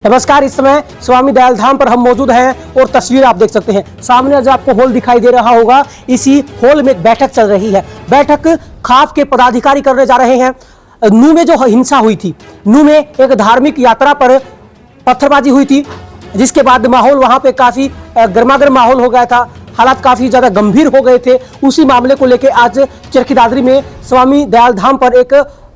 नमस्कार। इस समय स्वामी दयाल धाम पर हम मौजूद हैं और तस्वीर आप देख सकते हैं। सामने जो आपको हॉल दिखाई दे रहा होगा, इसी हॉल में एक बैठक चल रही है। बैठक खाप के पदाधिकारी करने जा रहे हैं। नू में जो हिंसा हुई थी, नू में एक धार्मिक यात्रा पर पत्थरबाजी हुई थी, जिसके बाद माहौल वहां पे काफी गर्मागर्म माहौल हो गया था। हालात काफी ज्यादा गंभीर हो गए थे। उसी मामले को लेकर आज चरखी दादरी में स्वामी दयाल धाम पर एक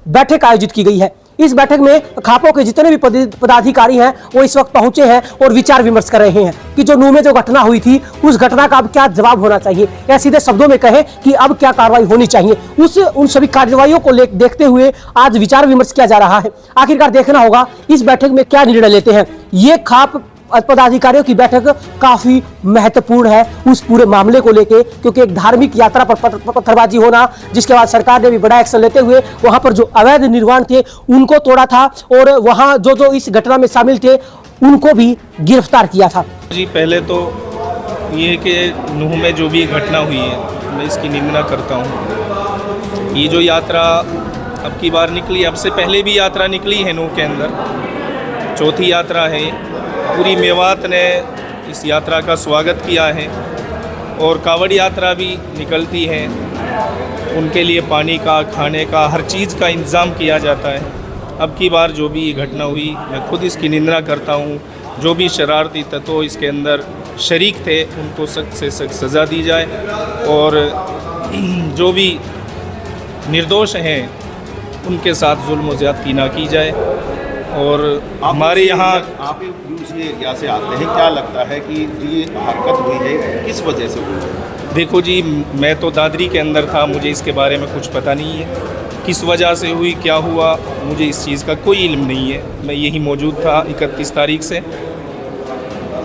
बैठक आयोजित की गई है। इस बैठक में खापों के जितने भी पदाधिकारी हैं वो इस वक्त पहुंचे हैं और विचार विमर्श कर रहे हैं कि जो नू में जो घटना हुई थी, उस घटना का अब क्या जवाब होना चाहिए, या सीधे शब्दों में कहें कि अब क्या कार्रवाई होनी चाहिए। उन सभी कार्रवाइयों को देखते हुए आज विचार विमर्श किया जा रहा है। आखिरकार देखना होगा इस बैठक में क्या निर्णय लेते हैं। ये खाप पदाधिकारियों की बैठक काफी महत्वपूर्ण है उस पूरे मामले को लेके, क्योंकि एक धार्मिक यात्रा पर पत्थरबाजी होना, जिसके बाद सरकार ने भी बड़ा एक्शन लेते हुए वहां पर जो अवैध निर्माण थे उनको तोड़ा था और वहां जो इस घटना में शामिल थे उनको भी गिरफ्तार किया था। जी, पहले तो ये है कि नूह में जो भी घटना हुई है मैं इसकी निंदा करता हूँ। ये जो यात्रा अब की बार निकली, अब से पहले भी यात्रा निकली है नूह के अंदर, चौथी यात्रा है। पूरी मेवात ने इस यात्रा का स्वागत किया है और कावड़ यात्रा भी निकलती है। उनके लिए पानी का, खाने का, हर चीज़ का इंतज़ाम किया जाता है। अब की बार जो भी घटना हुई, मैं खुद इसकी निंदा करता हूँ। जो भी शरारती तत्व इसके अंदर शरीक थे उनको सख्त से सख्त सज़ा दी जाए और जो भी निर्दोष हैं उनके साथ जुल्म व ज़्यादती ना की जाए। और हमारे यहाँ आप यहाँ से आते हैं, क्या लगता है कि ये हरकत हुई है किस वजह से हुई? देखो जी, मैं तो दादरी के अंदर था, मुझे इसके बारे में कुछ पता नहीं है। किस वजह से हुई, क्या हुआ, मुझे इस चीज़ का कोई इल्म नहीं है। मैं यही मौजूद था 31 तारीख से,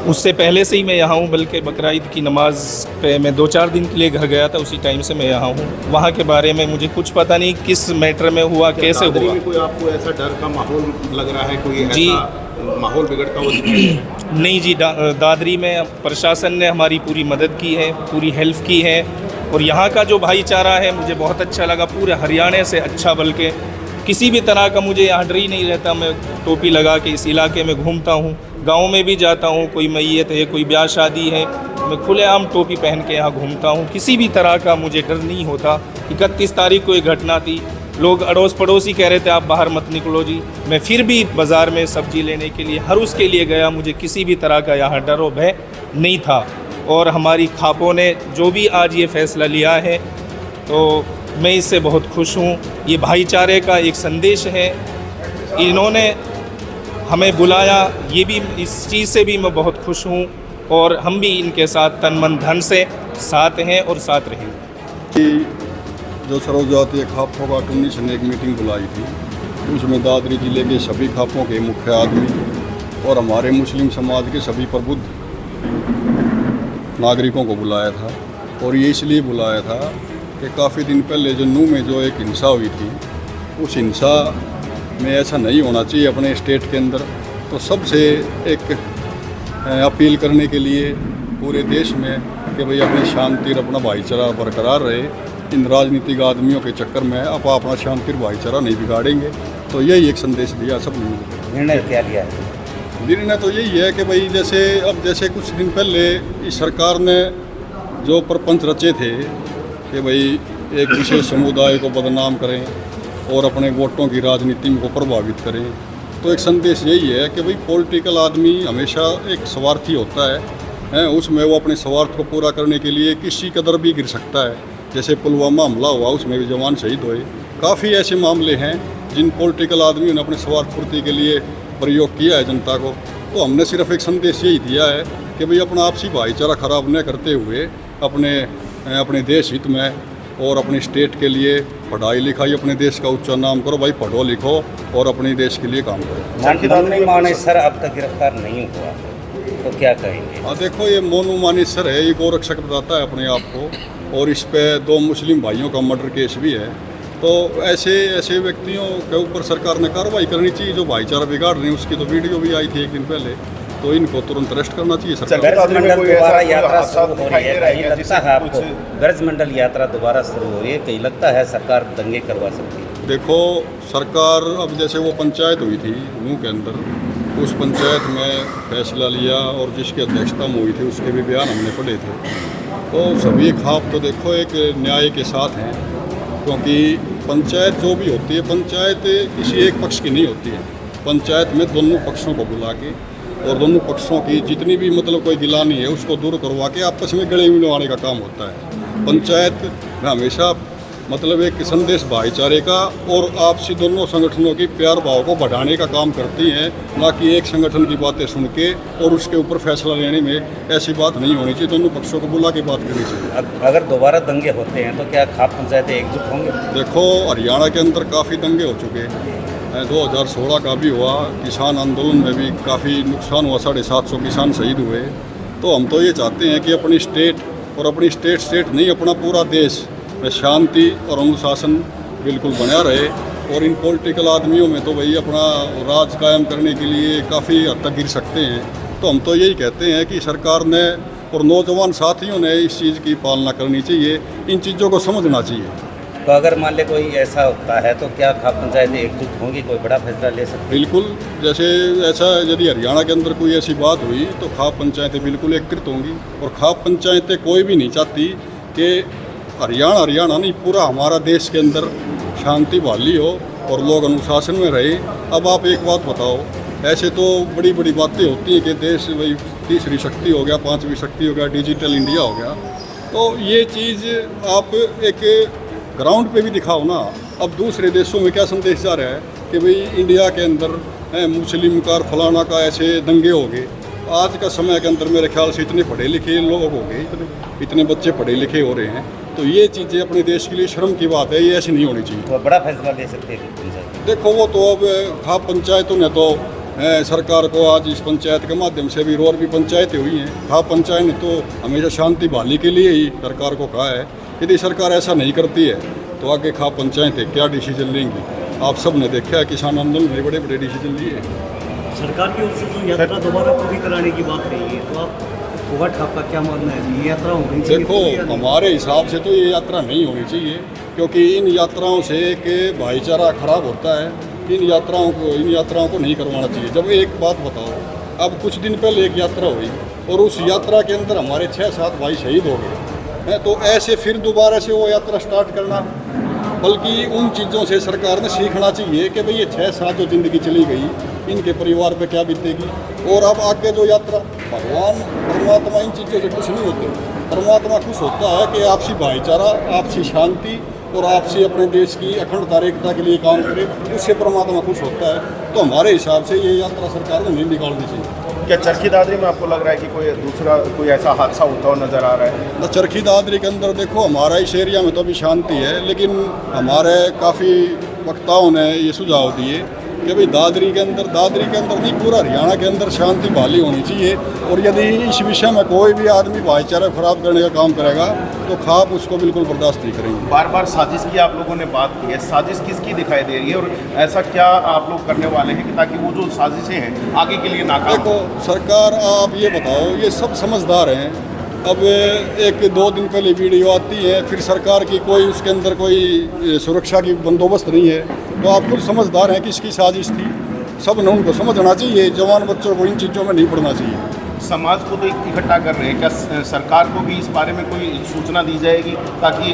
उससे पहले से ही मैं यहाँ हूँ। बल्कि बकरा ईद की नमाज़ पे मैं 2-4 दिन के लिए घर गया था, उसी टाइम से मैं यहाँ हूँ। वहाँ के बारे में मुझे कुछ पता नहीं, किस मैटर में हुआ, कैसे हुआ। कोई आपको ऐसा डर का माहौल लग रहा है, कोई जी, ऐसा माहौल बिगड़ता हुआ नहीं जी, दादरी में प्रशासन ने हमारी पूरी मदद की है, पूरी हेल्प की है और यहाँ का जो भाईचारा है मुझे बहुत अच्छा लगा। पूरे हरियाणा से अच्छा, बल्कि किसी भी तरह का मुझे यहाँ डर ही नहीं रहता। मैं टोपी लगा के इस इलाके में घूमता हूँ, गांव में भी जाता हूँ। कोई मैयत है, कोई ब्याह शादी है, मैं खुलेआम टोपी पहन के यहाँ घूमता हूँ। किसी भी तरह का मुझे डर नहीं होता। 31 तारीख को एक घटना थी, लोग अड़ोस पड़ोसी कह रहे थे आप बाहर मत निकलो जी। मैं फिर भी बाज़ार में सब्जी लेने के लिए, हर उसके लिए गया। मुझे किसी भी तरह का यहाँ डर और भय नहीं था। और हमारी खापों ने जो भी आज ये फ़ैसला लिया है तो मैं इससे बहुत खुश हूँ। ये भाईचारे का एक संदेश है। इन्होंने हमें बुलाया, ये भी, इस चीज़ से भी मैं बहुत खुश हूँ और हम भी इनके साथ तन मन धन से साथ हैं और साथ रहेंगे। जो सर्व जातीय खापों का कमीशन ने एक मीटिंग बुलाई थी, उसमें दादरी जिले के सभी खापों के मुख्य आदमी और हमारे मुस्लिम समाज के सभी प्रबुद्ध नागरिकों को बुलाया था। और ये इसलिए बुलाया था कि काफ़ी दिन पहले जो नूह में जो एक हिंसा हुई थी, उस हिंसा में ऐसा नहीं होना चाहिए अपने स्टेट के अंदर। तो सबसे एक अपील करने के लिए पूरे देश में कि भाई अपनी शांति और अपना भाईचारा बरकरार रहे। इन राजनीतिक आदमियों के चक्कर में अपना शांति और भाईचारा नहीं बिगाड़ेंगे। तो यही एक संदेश दिया सब लोगों। निर्णय क्या लिया है? निर्णय तो यही है कि भाई जैसे कुछ दिन पहले इस सरकार ने जो प्रपंच रचे थे कि भाई एक विशेष समुदाय को बदनाम करें और अपने वोटों की राजनीति को प्रभावित करें, तो एक संदेश यही है कि भाई पॉलिटिकल आदमी हमेशा एक स्वार्थी होता है, उसमें वो अपने स्वार्थ को पूरा करने के लिए किसी कदर भी गिर सकता है। जैसे पुलवामा हमला हुआ, उसमें भी जवान शहीद हुए। काफ़ी ऐसे मामले हैं जिन पॉलिटिकल आदमियों ने अपने स्वार्थ पूर्ति के लिए प्रयोग किया है जनता को। तो हमने सिर्फ एक संदेश यही दिया है कि भाई अपना आपसी भाईचारा खराब न करते हुए अपने देश हित में और अपने स्टेट के लिए पढ़ाई लिखाई, अपने देश का ऊंचा नाम करो। भाई पढ़ो लिखो और अपने देश के लिए काम करो। मानेसर अब तक गिरफ्तार नहीं हुआ तो क्या कहेंगे? हाँ, देखो, ये मोनू मानेसर है, ये गोरक्षक बताता है अपने आप को, और इस पे 2 मुस्लिम भाइयों का मर्डर केस भी है। तो ऐसे व्यक्तियों के ऊपर सरकार ने कार्रवाई करनी चाहिए जो भाईचारा बिगाड़ रहे हैं। उसकी तो वीडियो भी आई थी एक दिन पहले, तो इनको तुरंत अरेस्ट करना चाहिए सरकार। ब्रज मंडल दोबारा यात्रा शुरू हो रही है, कहीं लगता है आपको ब्रज मंडल यात्रा दोबारा शुरू हो रही है, कहीं लगता है सरकार दंगे करवा सकती है? देखो, सरकार अब जैसे वो पंचायत हुई थी नूह के अंदर, उस पंचायत में फैसला लिया और जिसकी अध्यक्षता में हुई थी उसके भी बयान हमने पढ़े थे। तो सभी ख्वाब तो देखो एक न्याय के साथ हैं, क्योंकि पंचायत जो भी होती है, पंचायत किसी एक पक्ष की नहीं होती है। पंचायत में दोनों पक्षों को बुला के और दोनों पक्षों की जितनी भी मतलब कोई गिलानी है उसको दूर करवा के आपस में गले मिलवाने का काम होता है। पंचायत में हमेशा मतलब एक संदेश भाईचारे का और आपसी दोनों संगठनों की प्यार भाव को बढ़ाने का काम करती हैं, ना कि एक संगठन की बातें सुन के और उसके ऊपर फैसला लेने में ऐसी बात नहीं होनी चाहिए। दोनों पक्षों को बुला के बात करनी चाहिए। अगर दोबारा दंगे होते हैं तो क्या खाप पंचायतें एकजुट होंगे? देखो, हरियाणा के अंदर काफ़ी दंगे हो चुके हैं। 2016 का भी हुआ, किसान आंदोलन में भी काफ़ी नुकसान हुआ, 750 किसान शहीद हुए। तो हम तो ये चाहते हैं कि अपनी स्टेट और अपनी स्टेट नहीं, अपना पूरा देश में शांति और अनुशासन बिल्कुल बना रहे। और इन पॉलिटिकल आदमियों में तो भाई अपना राज कायम करने के लिए काफ़ी हद तक गिर सकते हैं। तो हम तो यही कहते हैं कि सरकार ने और नौजवान साथियों ने इस चीज़ की पालना करनी चाहिए, इन चीज़ों को समझना चाहिए। तो अगर मान ले कोई ऐसा होता है तो क्या खाप पंचायतें एकजुट होंगी, कोई बड़ा फैसला ले सकती है? बिल्कुल, जैसे ऐसा यदि हरियाणा के अंदर कोई ऐसी बात हुई तो खाप पंचायतें बिल्कुल एकत्रित होंगी। और खाप पंचायतें कोई भी नहीं चाहती कि हरियाणा नहीं, पूरा हमारा देश के अंदर शांति बहाली हो और लोग अनुशासन में रहे। अब आप एक बात बताओ, ऐसे तो बड़ी बड़ी बातें होती हैं कि देश भाई तीसरी शक्ति हो गया, पांचवी शक्ति हो गया, डिजिटल इंडिया हो गया। तो ये चीज़ आप एक ग्राउंड पे भी दिखाओ ना। अब दूसरे देशों में क्या संदेश जा रहा है कि भाई इंडिया के अंदर मुस्लिम का फलाना का ऐसे दंगे हो गए। आज का समय के अंदर मेरे ख्याल से इतने पढ़े लिखे लोग हो गए, इतने बच्चे पढ़े लिखे हो रहे हैं। तो ये चीज़ें अपने देश के लिए शर्म की बात है, ये ऐसी नहीं होनी चाहिए। तो बड़ा फैसला ले सकते हैं पंचायत? देखो, वो तो अब खाप पंचायतों ने तो सरकार को आज इस पंचायत के माध्यम से भी और भी पंचायतें हुई हैं। खाप पंचायत ने तो हमेशा शांति बहाली के लिए ही सरकार को कहा है। यदि सरकार ऐसा नहीं करती है तो आगे खाप पंचायतें क्या डिसीजन लेंगी? आप सब ने देखा है, किसान आंदोलन में बड़े बड़े डिसीजन लिए। सरकार की ओर से जो यात्रा दोबारा पूरी कराने की बात रही है, तो आप होगा आपका क्या मानना है? ये यात्रा होनी चाहिए? देखो, हमारे हिसाब से तो ये यात्रा नहीं होनी चाहिए, क्योंकि इन यात्राओं से एक भाईचारा खराब होता है। इन यात्राओं को नहीं करवाना चाहिए। जब एक बात बताओ, अब कुछ दिन पहले एक यात्रा हुई और उस यात्रा के अंदर हमारे 6-7 भाई शहीद हो गए हैं। तो ऐसे फिर दोबारा से वो यात्रा स्टार्ट करना, बल्कि उन चीज़ों से सरकार ने सीखना चाहिए कि भाई ये 6-7 जो ज़िंदगी चली गई, इनके परिवार पे क्या बीतेगी। और अब आगे जो यात्रा, भगवान परमात्मा इन चीज़ों से खुश नहीं होते। परमात्मा खुश होता है कि आपसी भाईचारा, आपसी शांति और आपसी अपने देश की अखंडता एकता के लिए काम करे, उससे परमात्मा खुश होता है। तो हमारे हिसाब से ये यात्रा सरकार को नहीं निकालनी चाहिए। क्या चरखी दादरी में आपको लग रहा है कि कोई ऐसा हादसा होता हुआ नज़र आ रहा है? न, चरखी दादरी के अंदर देखो, हमारा इस एरिया में तो अभी शांति है, लेकिन हमारे काफ़ी वक्ताओं ने ये सुझाव दिए कि भाई दादरी के अंदर नहीं, पूरा हरियाणा के अंदर शांति बहाली होनी चाहिए। और यदि इस विषय में कोई भी आदमी भाईचारा खराब करने का काम करेगा तो खाप उसको बिल्कुल बर्दाश्त नहीं करेंगे। बार बार साजिश की आप लोगों ने बात की है, साजिश किसकी दिखाई दे रही है और ऐसा क्या आप लोग करने वाले हैं कि ताकि वो जो साजिशें हैं आगे के लिए नाकाम? देखो, सरकार, आप ये बताओ, ये सब समझदार हैं। अब 1-2 दिन पहले वीडियो आती है, फिर सरकार की कोई उसके अंदर कोई सुरक्षा की बंदोबस्त नहीं है। तो आप खुद समझदार हैं कि इसकी साजिश थी। सब ने उनको समझना चाहिए, जवान बच्चों को इन चीज़ों में नहीं पड़ना चाहिए। समाज को तो इकट्ठा कर रहे हैं, क्या सरकार को भी इस बारे में कोई सूचना दी जाएगी ताकि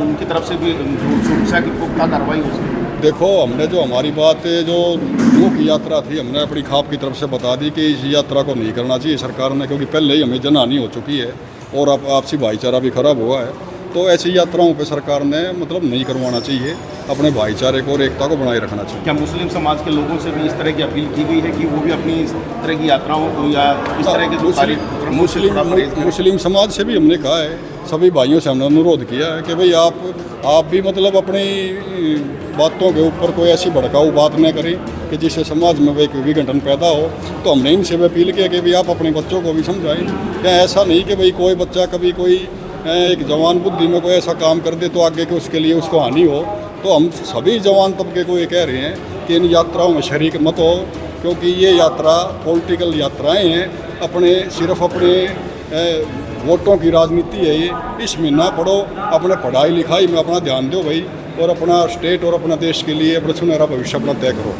उनकी तरफ से भी जो सुरक्षा की पुख्ता कार्रवाई हो सके? देखो, हमने जो हमारी बात जो की यात्रा थी, हमने अपनी खाप की तरफ से बता दी कि इस यात्रा को नहीं करना चाहिए सरकार ने, क्योंकि पहले ही हमें जनहानि हो चुकी है और अब आपसी भाईचारा भी खराब हुआ है। तो ऐसी यात्राओं पे सरकार ने मतलब नहीं करवाना चाहिए, अपने भाईचारे को और एकता को बनाए रखना चाहिए। क्या मुस्लिम समाज के लोगों से भी इस तरह की अपील की गई है कि वो भी अपनी इस तरह की यात्राओं को या इस तरह के जो मुस्लिम समाज से भी हमने कहा है, सभी भाइयों से हमने अनुरोध किया है कि भाई आप भी मतलब अपनी बातों के ऊपर कोई ऐसी भड़काऊ बात न करें कि जिससे समाज में एक विघटन पैदा हो। तो हमने इनसे भी अपील किया कि भाई आप अपने बच्चों को भी समझाएं। क्या ऐसा नहीं कि भाई कोई बच्चा कभी कोई एक जवान बुद्धि में कोई ऐसा काम कर दे तो आगे के उसके लिए उसको हानि हो। तो हम सभी जवान तबके को ये कह रहे हैं कि इन यात्राओं में शरीक मत हो, क्योंकि ये यात्रा पॉलिटिकल यात्राएं हैं, सिर्फ अपने वोटों की राजनीति है ये। इसमें ना पढ़ो, अपने पढ़ाई लिखाई में अपना ध्यान दो भाई, और अपना स्टेट और अपना देश के लिए अपना सुनहरा भविष्य अपना तय करो।